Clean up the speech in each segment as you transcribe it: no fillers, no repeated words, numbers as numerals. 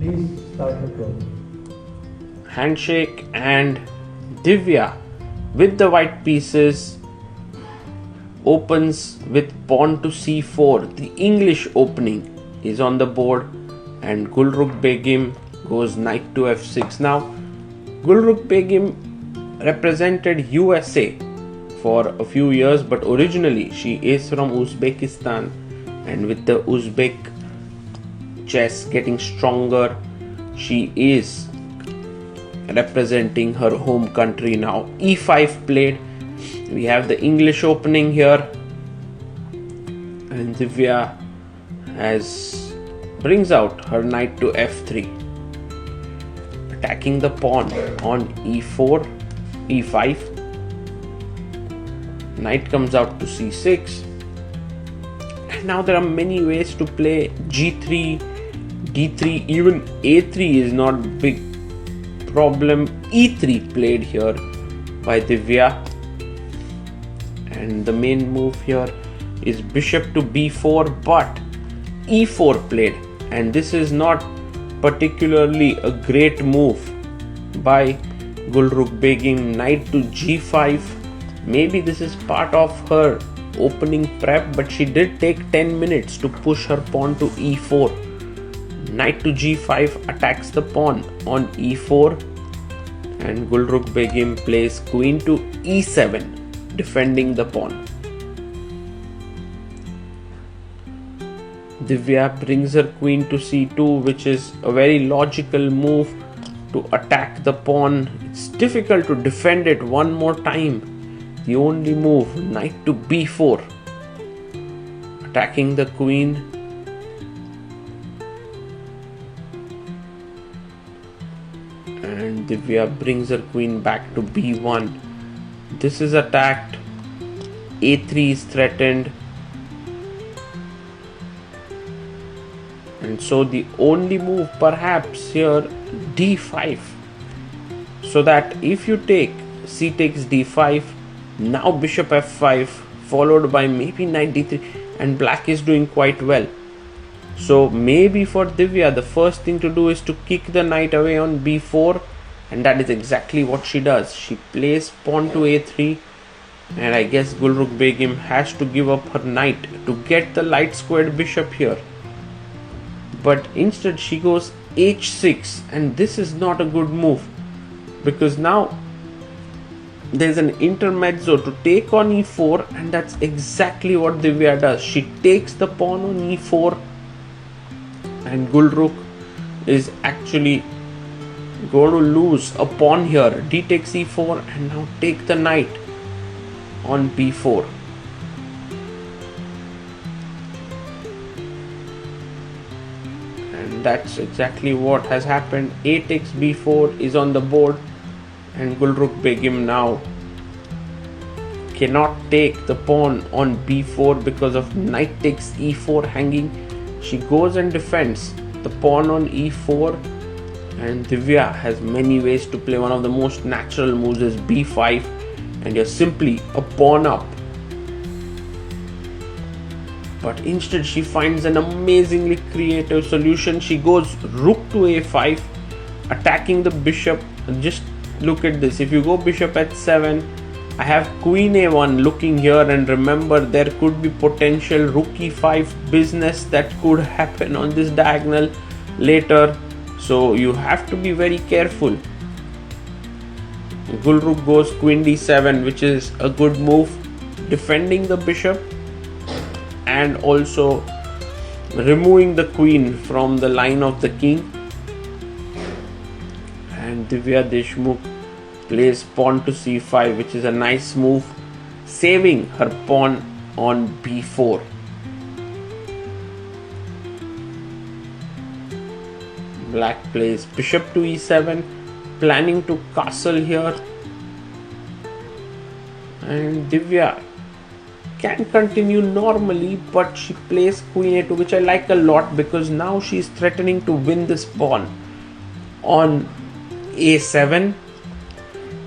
Please start the clock. Handshake, and Divya with the white pieces opens with pawn to c4. The English opening is on the board, and Gulrukhbegim goes knight to f6. Now, Gulrukhbegim represented USA for a few years, but originally she is from Uzbekistan, and with the Uzbek chess getting stronger, she is representing her home country now. e5 played. We have the English opening here, and Divya brings out her knight to f3, attacking the pawn on e4, e5. Knight comes out to c6, and now there are many ways to play g3, d3, even a3 is not big problem. e3 played here by Divya, and the main move here is bishop to b4, but e4 played, and this is not particularly a great move by Gulrukhbegim. Knight to g5. Maybe this is part of her opening prep, but she did take 10 minutes to push her pawn to e4. Knight to g5 attacks the pawn on e4, and Gulrukhbegim plays queen to e7, defending the pawn. Divya brings her queen to c2, which is a very logical move to attack the pawn. It's difficult to defend it one more time. The only move, knight to b4, attacking the queen. And Divya brings her queen back to b1. This is attacked. a3 is threatened. And so the only move perhaps here, d5. So that if you take c takes d5, now bishop f5, followed by maybe knight d3, and black is doing quite well. So maybe for Divya, the first thing to do is to kick the knight away on b4, and that is exactly what she does. She plays pawn to a3, and I guess Gulrukhbegim has to give up her knight to get the light squared bishop here. But instead she goes h6, and this is not a good move, because now there's an intermezzo to take on e4, and that's exactly what Divya does. She takes the pawn on e4, and Gulrukh is actually going to lose a pawn here. D takes e4, and now take the knight on b4. And that's exactly what has happened. A takes b4 is on the board, and Gulrukhbegim now cannot take the pawn on b4 because of knight takes e4 hanging. She goes and defends the pawn on e4, and Divya has many ways to play. One of the most natural moves is b5, and you're simply a pawn up. But instead she finds an amazingly creative solution. She goes rook to a5, attacking the bishop. Just look at this. If you go bishop h7, I have queen a1 looking here, and remember there could be potential rook e5 business that could happen on this diagonal later, so you have to be very careful. Gulrukh goes queen d7, which is a good move, defending the bishop and also removing the queen from the line of the king. And Divya Deshmukh plays pawn to c5, which is a nice move, saving her pawn on b4. Black plays bishop to e7, planning to castle here, and Divya can continue normally, but she plays queen a2, which I like a lot, because now she is threatening to win this pawn on a7,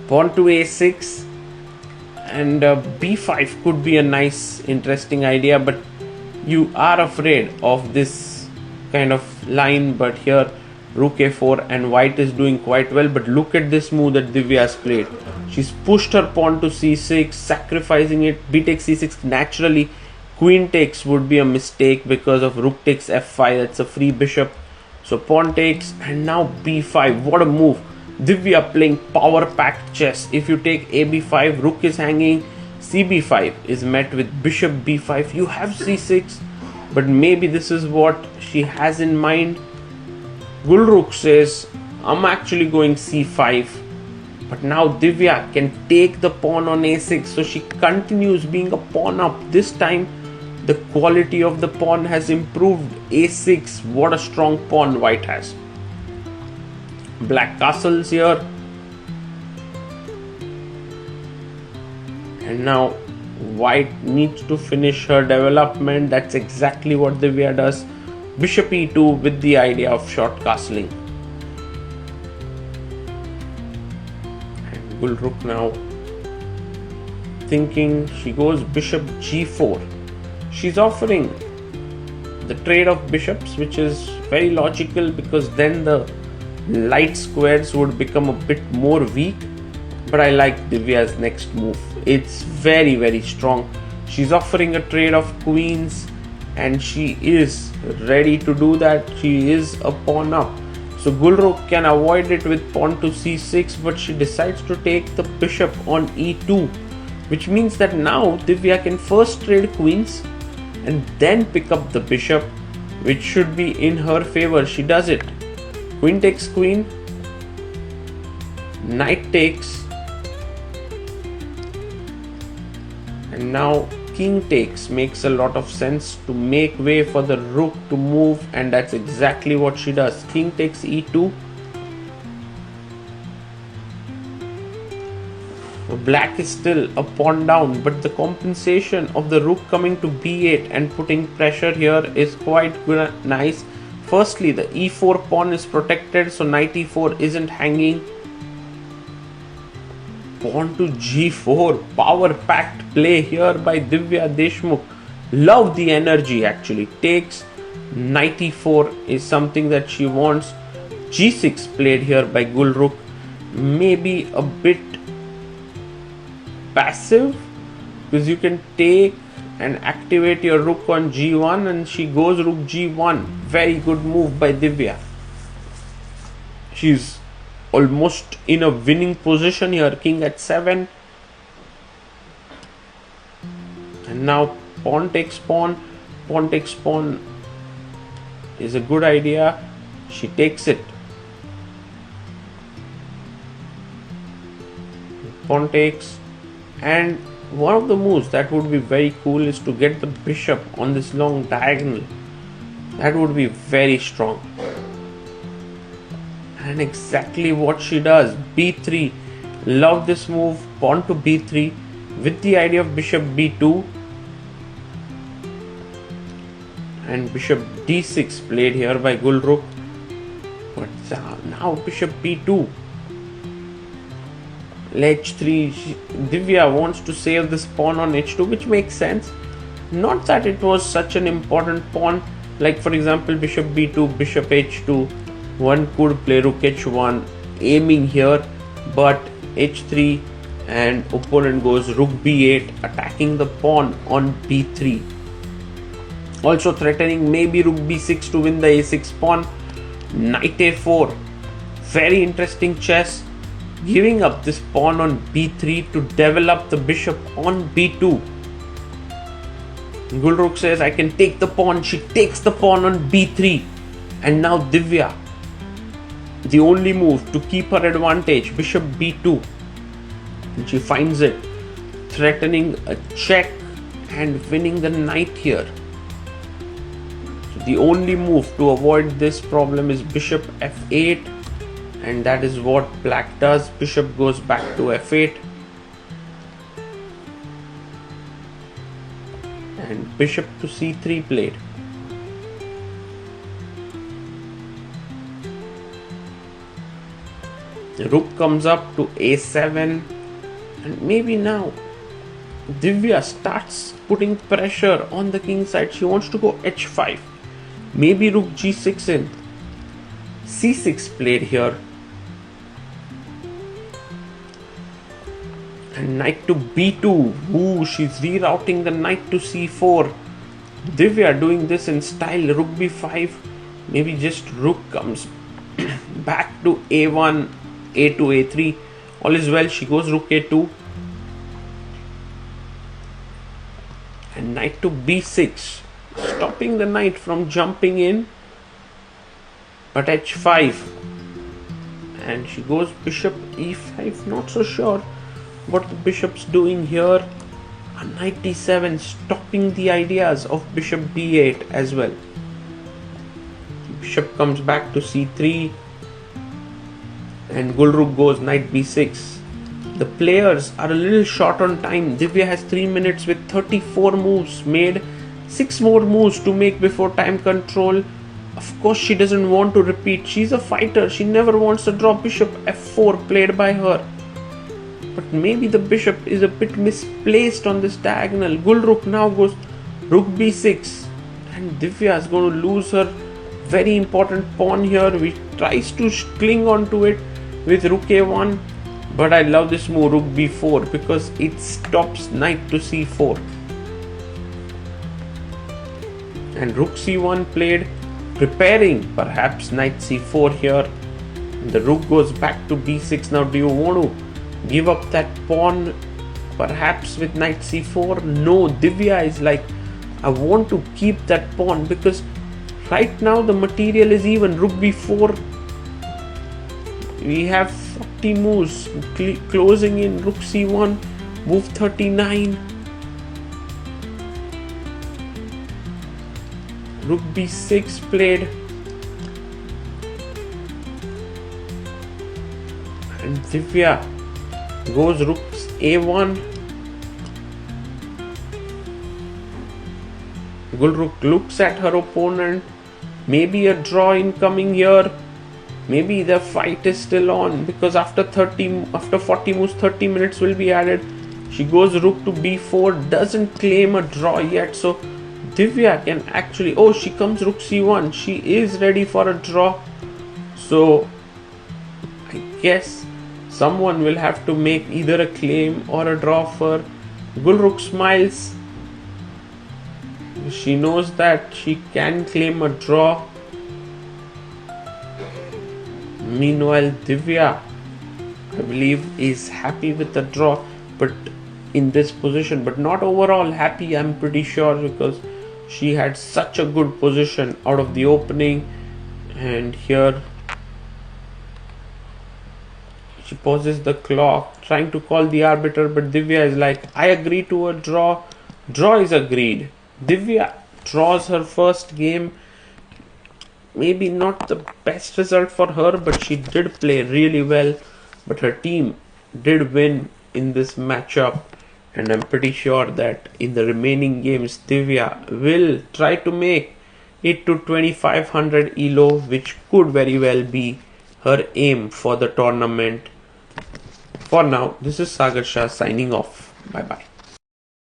pawn to a6, and b5 could be a nice interesting idea, but you are afraid of this kind of line. But here rook a4, and white is doing quite well. But look at this move that Divya has played. She's pushed her pawn to c6, sacrificing it. B takes c6. Naturally, queen takes would be a mistake because of rook takes f5. That's a free bishop. So pawn takes, and now b5. What a move. Divya playing power-packed chess. If you take ab5, rook is hanging. cb5 is met with bishop b5. You have c6, but maybe this is what she has in mind. Gulrukh says, I'm actually going c5. But now Divya can take the pawn on a6. So she continues being a pawn up. This time, the quality of the pawn has improved. a6. What a strong pawn white has. Black castles here. And now white needs to finish her development. That's exactly what Divya does. Bishop e2 with the idea of short castling. And Gulrukh now thinking, she goes bishop g4. She's offering the trade of bishops, which is very logical because then the light squares would become a bit more weak. But I like Divya's next move. It's very, very strong. She's offering a trade of queens, and she is ready to do that. She is a pawn up. So Gulrukh can avoid it with pawn to c6, but she decides to take the bishop on e2, which means that now Divya can first trade queens and then pick up the bishop, which should be in her favor. She does it. Queen takes queen, knight takes, and now king takes makes a lot of sense to make way for the rook to move, and that's exactly what she does. King takes e2. Black is still a pawn down, but the compensation of the rook coming to b8 and putting pressure here is quite nice. Firstly, the e4 pawn is protected, so knight e4 isn't hanging. Pawn to g4, power-packed play here by Divya Deshmukh. Love the energy actually. Takes, knight e4 is something that she wants. g6 played here by Gulrukh. Maybe a bit passive, because you can take and activate your rook on g1, and she goes rook g1. Very good move by Divya. She's almost in a winning position here. King at 7, and now pawn takes pawn. Pawn takes pawn is a good idea. She takes it. Pawn takes, and one of the moves that would be very cool is to get the bishop on this long diagonal. That would be very strong. And exactly what she does. b3. Love this move. Pawn to b3 with the idea of bishop b2. And bishop d6 played here by Gulrukh. But now bishop b2. h3. Divya wants to save this pawn on h2, which makes sense. Not that it was such an important pawn. Like for example, bishop b2, bishop h2. One could play rook h1, aiming here, but h3, and opponent goes rook b8, attacking the pawn on b3. Also threatening maybe rook b6 to win the a6 pawn. Knight a4. Very interesting chess. Giving up this pawn on b3 to develop the bishop on b2. Gulrukh says, I can take the pawn. She takes the pawn on b3. And now Divya, the only move to keep her advantage, bishop b2. And she finds it, threatening a check and winning the knight here. So the only move to avoid this problem is bishop f8. And that is what black does. Bishop goes back to f8. And bishop to c3 played. The rook comes up to a7. And maybe now Divya starts putting pressure on the king side. She wants to go h5. Maybe rook g6 in. c6 played here. And knight to b2. Ooh, she's rerouting the knight to c4. Divya doing this in style. Rook b5. Maybe just rook comes back to a1, a2, a3. All is well. She goes rook a2. And knight to b6. Stopping the knight from jumping in. But h5. And she goes bishop e5. Not so sure what the bishop's doing here. A knight d7, stopping the ideas of bishop b8 as well. Bishop comes back to c3. And Gulrukh goes knight b6. The players are a little short on time. Divya has 3 minutes with 34 moves made. 6 more moves to make before time control. Of course, she doesn't want to repeat. She's a fighter. She never wants to draw bishop f4 played by her. But maybe the bishop is a bit misplaced on this diagonal. Gulrukh now goes rook b6. And Divya is going to lose her very important pawn here. She tries to cling on to it with rook a1. But I love this move, rook b4, because it stops knight to c4. And rook c1 played, preparing perhaps knight c4 here. And the rook goes back to b6. Now do you want to give up that pawn perhaps with knight c4? No, Divya is like, I want to keep that pawn because right now the material is even. Rook b4. We have 40 moves closing in. Rook c1, move 39. Rook b6 played. And Divya goes rook a1. Gulrukh looks at her opponent. Maybe a draw incoming here. Maybe the fight is still on because after 40 moves, 30 minutes will be added. She goes rook to b4. Doesn't claim a draw yet. So Divya can actually... Oh, she comes rook c1. She is ready for a draw. So I guess someone will have to make either a claim or a draw for. Gulrukh smiles. She knows that she can claim a draw. Meanwhile, Divya, I believe, is happy with the draw, but in this position, but not overall happy, I'm pretty sure, because she had such a good position out of the opening. And here she pauses the clock, trying to call the arbiter, but Divya is like, I agree to a draw. Draw is agreed. Divya draws her first game. Maybe not the best result for her, but she did play really well. But her team did win in this matchup. And I'm pretty sure that in the remaining games, Divya will try to make it to 2500 ELO, which could very well be her aim for the tournament. For now, this is Sagar Shah signing off. Bye bye.